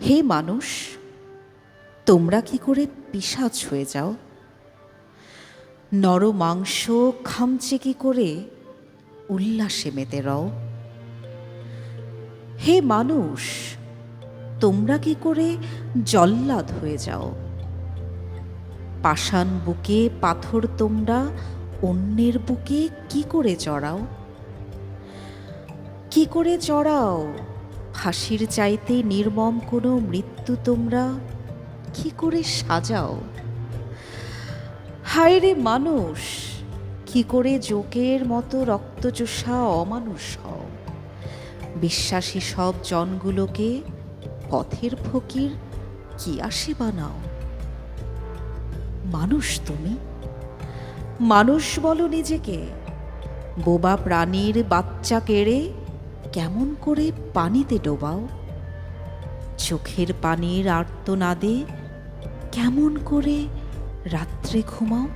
হে মানুষ, তোমরা কি করে পিশাচ হয়ে যাও? নর মাংস খামচে কি করে উল্লাসে মেতে রও? হে মানুষ, তোমরা কি করে জল্লাদ হয়ে যাও? পাষাণ বুকে পাথর তোমরা অন্যের বুকে কি করে চড়াও? কি করে চড়াও ফাঁসির চাইতে নির্মম কোনো মৃত্যু তোমরা কি করে সাজাও? হায় রে মানুষ, কি করে জোকের মতো রক্তচোষা অমানুষ হও? বিশ্বাসী সব জনগুলোকে পথের ফকির কি আসে বানাও? মানুষ তুমি, মানুষ বলো নিজেকে? বোবা প্রাণীর বাচ্চা কেড়ে কেমন করে পানিতে ডোবাও? চোখের পানির আর্তনাদে কেমন করে রাত্রে ঘুমাও?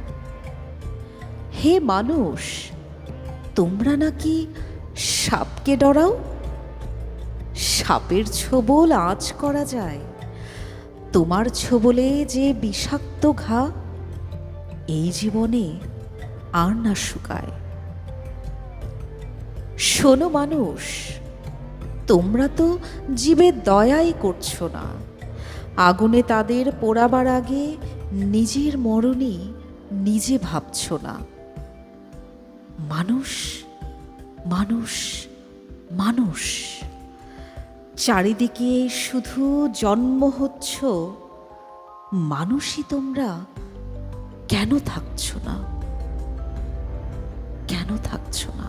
হে মানুষ, তোমরা নাকি সাপকে ডরাও? সাপের ছোবল আঁচ করা যায়, তোমার ছোবলে যে বিষাক্ত ঘা এই জীবনে আর না শুকায়। শোনো মানুষ, তোমরা তো জীবের দয়াই করছো না। আগুনে তাদের পোড়াবার আগে নিজের মরণই নিজে ভাবছ না। মানুষ, মানুষ, মানুষ, চারিদিকে শুধু জন্ম হচ্ছ, মানুষই তোমরা কেন থাকছ না? কেন থাকছ না?